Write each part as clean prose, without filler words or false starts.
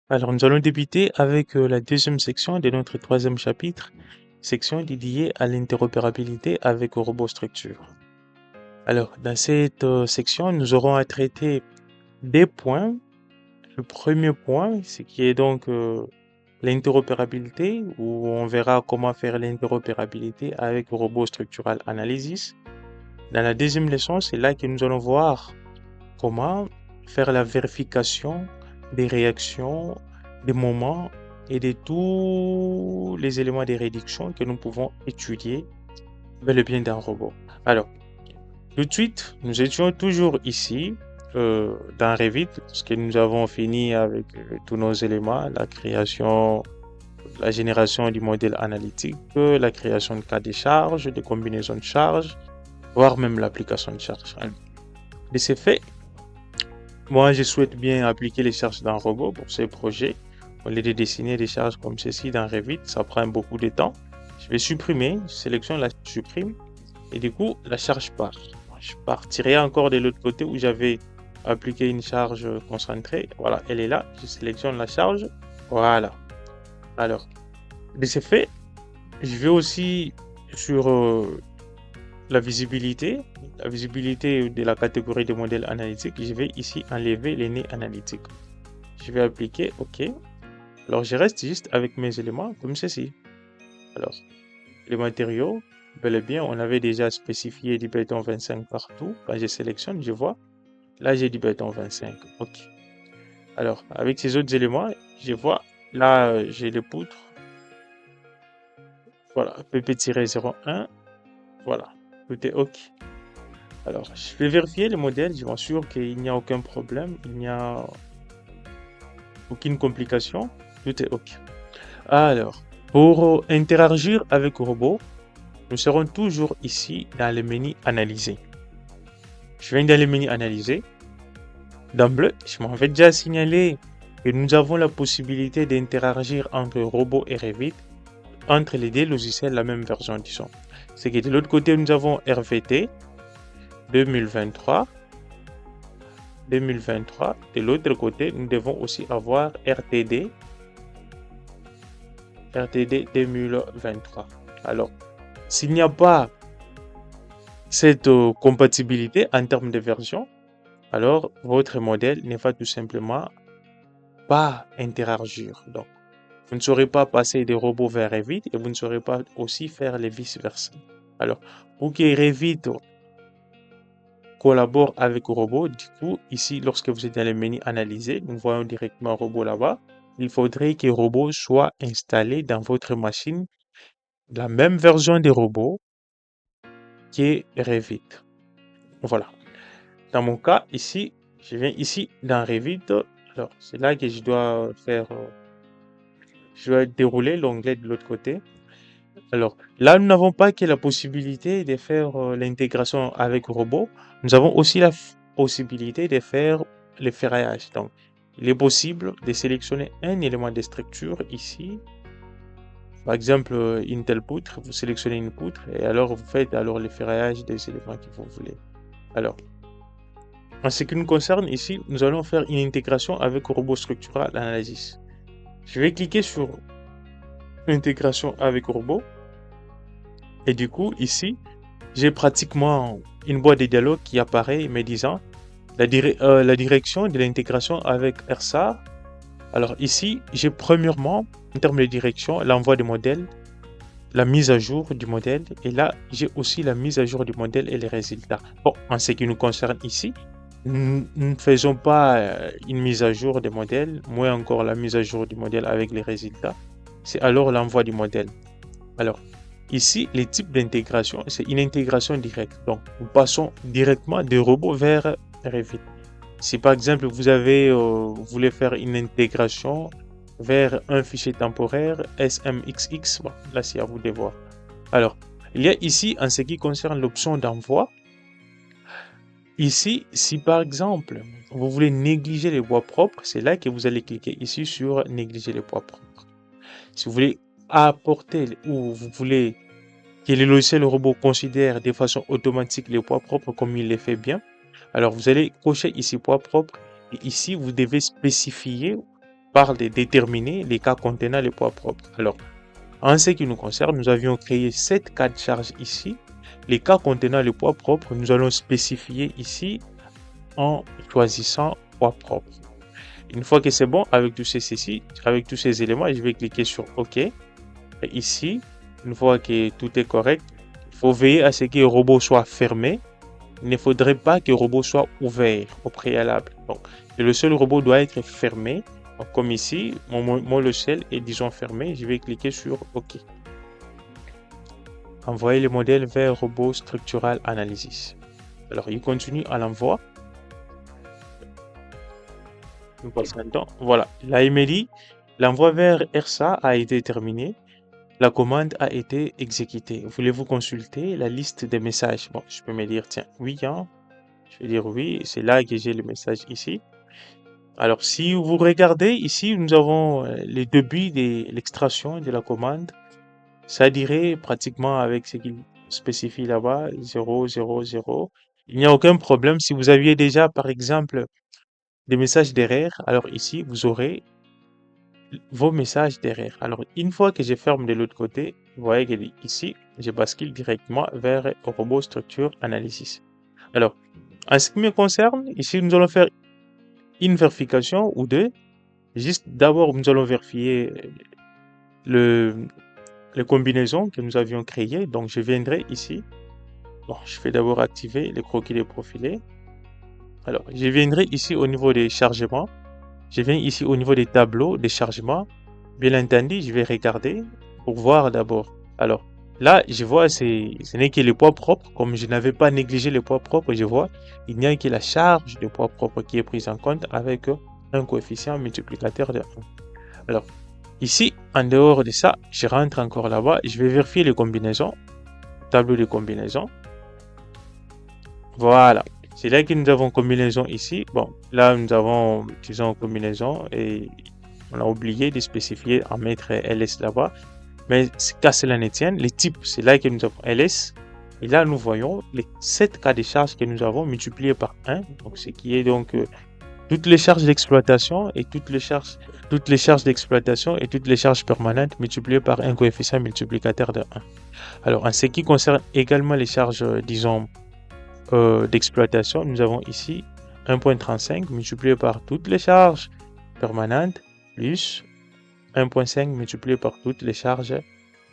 Alors, nous allons débuter avec la deuxième section de notre troisième chapitre, section dédiée à l'interopérabilité avec RoboStructure. Alors, dans cette section, nous aurons à traiter des points. Le premier point, ce qui est donc l'interopérabilité, où on verra comment faire l'interopérabilité avec RoboStructural Analysis. Dans la deuxième leçon, c'est là que nous allons voir comment faire la vérification des réactions, des moments et de tous les éléments de réduction que nous pouvons étudier bel et bien dans robot. Alors, tout de suite, nous étions toujours ici dans Revit, parce que nous avons fini avec tous nos éléments, la création, la génération du modèle analytique, la création de cas de charges, de combinaisons de charges, voire même l'application de charges. De ces faits, moi, je souhaite bien appliquer les charges d'un robot pour ces projets. Au lieu de dessiner des charges comme ceci dans Revit, ça prend beaucoup de temps. Je vais supprimer, je sélectionne la supprime et du coup, la charge part. Je partirai encore de l'autre côté où j'avais appliqué une charge concentrée. Voilà, elle est là. Je sélectionne la charge. Voilà. Alors, de ce fait, je vais aussi sur la visibilité de la catégorie de modèles analytiques. Je vais ici enlever les nez analytiques. Je vais appliquer OK. Alors, je reste juste avec mes éléments comme ceci. Alors, les matériaux, bel et bien, on avait déjà spécifié du béton 25 partout. Quand je sélectionne, je vois. Là, j'ai du béton 25. OK. Alors, avec ces autres éléments, je vois. Là, j'ai les poutres. Voilà, pp-01. Voilà, tout est OK. Alors, je vais vérifier le modèle. Je m'assure qu'il n'y a aucun problème. Il n'y a aucune complication. Tout est OK. Alors, pour interagir avec le robot, nous serons toujours ici dans le menu Analyser. Je viens dans le menu Analyser. D'emblée, je m'avais déjà signalé que nous avons la possibilité d'interagir entre robot et Revit, entre les deux logiciels, la même version, disons. C'est que de l'autre côté, nous avons RVT 2023. 2023. De l'autre côté, nous devons aussi avoir RTD 2023. Alors, s'il n'y a pas cette compatibilité en termes de version, alors votre modèle ne va tout simplement pas interagir. Donc, vous ne saurez pas passer des robots vers Revit et vous ne saurez pas aussi faire les vice-versa. Alors, pour que Revit collabore avec le robot, du coup, ici, lorsque vous êtes dans le menu Analyser, nous voyons directement un robot là-bas. Il faudrait que le robot soit installé dans votre machine, la même version des robots qui est Revit. Voilà. Dans mon cas, ici, je viens ici dans Revit. Alors, c'est là que je dois faire, je dois dérouler l'onglet de l'autre côté. Alors, là, nous n'avons pas que la possibilité de faire l'intégration avec robot. Nous avons aussi la possibilité de faire le ferraillage. Donc, il est possible de sélectionner un élément de structure ici. Par exemple, une telle poutre, vous sélectionnez une poutre et alors vous faites alors le ferraillage des éléments que vous voulez. Alors, en ce qui nous concerne ici, nous allons faire une intégration avec Robot Structural Analysis. Je vais cliquer sur intégration avec robot et du coup, ici, j'ai pratiquement une boîte de dialogue qui apparaît me disant la direction de l'intégration avec RSA. Alors ici, j'ai premièrement, en termes de direction, l'envoi du modèle, la mise à jour du modèle, et là, j'ai aussi la mise à jour du modèle et les résultats. Bon, en ce qui nous concerne ici, nous ne faisons pas une mise à jour des modèles, moins encore la mise à jour du modèle avec les résultats. C'est alors l'envoi du modèle. Alors, ici, les types d'intégration, c'est une intégration directe. Donc, nous passons directement des robots vers Revit. Si par exemple, vous voulez faire une intégration vers un fichier temporaire SMXX, bon, là, c'est à vous de voir. Alors, il y a ici, en ce qui concerne l'option d'envoi, ici, si par exemple, vous voulez négliger les bois propres, c'est là que vous allez cliquer ici sur négliger les bois propres. Si vous voulez apporter ou vous voulez que le logiciel robot considère de façon automatique les poids propres comme il les fait bien, alors vous allez cocher ici poids propres et ici vous devez spécifier parle de déterminer les cas contenant les poids propres. Alors, en ce qui nous concerne, nous avions créé 7 cas de charge ici. Les cas contenant les poids propres, nous allons spécifier ici en choisissant poids propre. Une fois que c'est bon, avec avec tous ces éléments, je vais cliquer sur OK. Et ici, une fois que tout est correct, il faut veiller à ce que le robot soit fermé. Il ne faudrait pas que le robot soit ouvert au préalable. Donc, le seul robot doit être fermé. Donc, comme ici, mon logiciel est disons fermé. Je vais cliquer sur OK. Envoyer le modèle vers Robot Structural Analysis. Alors, il continue à l'envoi. Nous passons un temps. Voilà. Là, il me dit, l'envoi vers ERSA a été terminé. La commande a été exécutée. Voulez-vous consulter la liste des messages? Bon, je peux me dire, tiens, oui, hein. Je vais dire oui. C'est là que j'ai le message ici. Alors, si vous regardez ici, nous avons le début de l'extraction de la commande. Ça dirait pratiquement avec ce qu'il spécifie là-bas, 0, 0, 0. Il n'y a aucun problème. Si vous aviez déjà, par exemple, des messages d'erreur, alors ici, vous aurez vos messages d'erreur. Alors, une fois que je ferme de l'autre côté, vous voyez que ici, je bascule directement vers Robot Structure Analysis. Alors, en ce qui me concerne, ici, nous allons faire une vérification ou deux. Juste d'abord, nous allons vérifier les combinaisons que nous avions créées. Donc, je viendrai ici. Bon, je vais d'abord activer les croquis des profilés. Alors, je viendrai ici au niveau des chargements. Je viens ici au niveau des tableaux des chargements. Bien entendu, je vais regarder pour voir d'abord. Alors, là, je vois, ce n'est que les poids propres. Comme je n'avais pas négligé les poids propres, je vois, il n'y a que la charge de poids propres qui est prise en compte avec un coefficient multiplicateur de 1. Alors, ici, en dehors de ça, je rentre encore là-bas. Je vais vérifier les combinaisons. Tableau de combinaisons. Voilà. C'est là que nous avons combinaison ici. Bon, là, nous avons, disons, combinaison et on a oublié de spécifier en mettre ls là-bas. Mais qu'à cela ne tienne, les types, c'est là que nous avons ls. Et là, nous voyons les 7 cas de charge que nous avons multipliés par 1. Donc, ce qui est donc toutes les charges d'exploitation et toutes les charges d'exploitation et toutes les charges permanentes multipliées par un coefficient multiplicateur de 1. Alors, en ce qui concerne également les charges, disons, d'exploitation, nous avons ici 1.35 multiplié par toutes les charges permanentes plus 1.5 multiplié par toutes les charges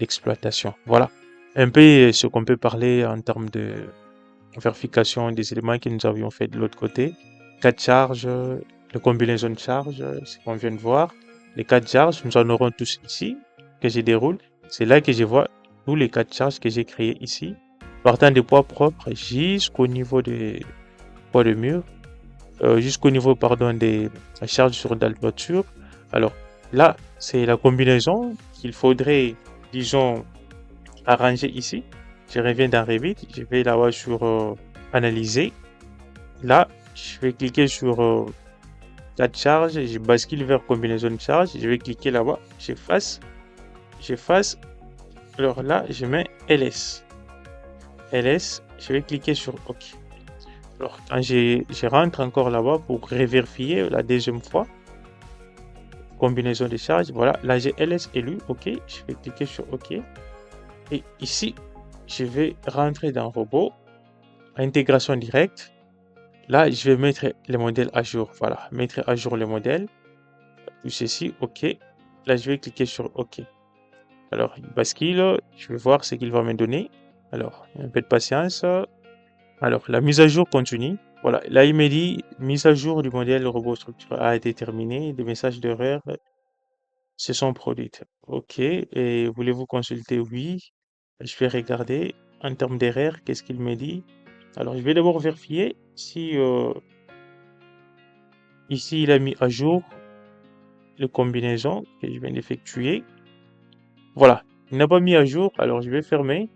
d'exploitation. Voilà un peu ce qu'on peut parler en termes de vérification des éléments que nous avions fait de l'autre côté. 4 charges, les combinaisons de charges, ce qu'on vient de voir. Les 4 charges, nous en aurons tous ici que je déroule. C'est là que je vois tous les 4 charges que j'ai créés ici, partant des poids propres jusqu'au niveau des poids de mur, jusqu'au niveau, pardon, des charges sur la toiture. Alors là, c'est la combinaison qu'il faudrait, disons, arranger ici. Je reviens dans Revit, je vais là-bas sur analyser. Là, je vais cliquer sur la charge, je bascule vers combinaison de charge, je vais cliquer là-bas, j'efface. Alors là, je mets ls. Je vais cliquer sur OK. Alors, quand je rentre encore là-bas pour revérifier la deuxième fois, combinaison de charges, voilà, là j'ai ls élu, OK, je vais cliquer sur OK. Et ici, je vais rentrer dans robot, intégration directe. Là, je vais mettre le modèle à jour, voilà, mettre à jour le modèle, tout ceci, OK. Là, je vais cliquer sur OK. Alors, il bascule, je vais voir ce qu'il va me donner. Alors, un peu de patience. Alors, la mise à jour continue. Voilà, là, il me dit mise à jour du modèle robot structuré a été terminée. Des messages d'erreur se sont produits. OK. Et voulez-vous consulter? Oui. Je vais regarder en termes d'erreur, qu'est-ce qu'il me dit. Alors, je vais d'abord vérifier si ici, il a mis à jour les combinaisons que je viens d'effectuer. Voilà, il n'a pas mis à jour. Alors, je vais fermer.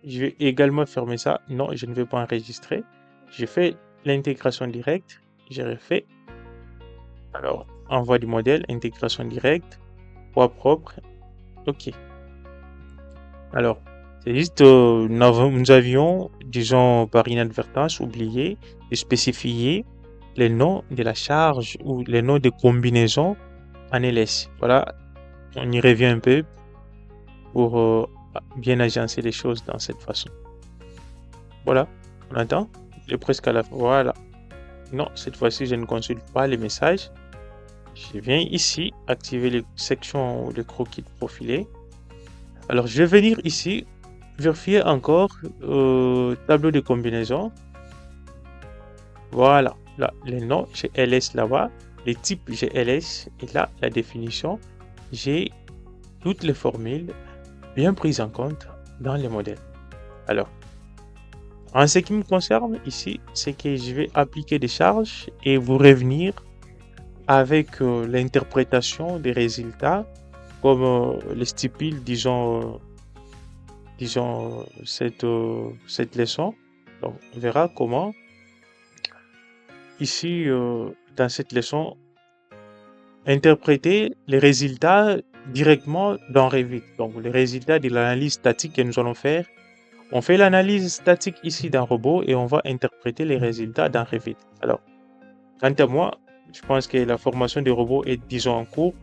Je vais également fermer ça. Non, je ne vais pas enregistrer. Je fais l'intégration directe. J'ai refait. Alors, envoi du modèle, intégration directe, poids propre. OK. Alors, c'est juste, nous avions, disons, par inadvertance, oublié de spécifier les noms de la charge ou les noms de combinaisons en ls. Voilà, on y revient un peu pour bien agencer les choses dans cette façon. Voilà, on entend? Il est presque à la fin. Voilà. Non, cette fois-ci, je ne consulte pas les messages. Je viens ici activer les sections ou les croquis de profilé. Alors, je vais venir ici vérifier encore tableau de combinaison. Voilà, là, les noms, j'ai ls là-bas, les types, j'ai ls, et là, la définition, j'ai toutes les formules bien prises en compte dans les modèles. Alors, en ce qui me concerne ici, c'est que je vais appliquer des charges et vous revenir avec l'interprétation des résultats comme les stipule, disons cette leçon. Donc, on verra comment ici, dans cette leçon, interpréter les résultats directement dans Revit. Donc, les résultats de l'analyse statique que nous allons faire. On fait l'analyse statique ici d'un robot et on va interpréter les résultats dans Revit. Alors, quant à moi, je pense que la formation des robots est, disons, en cours.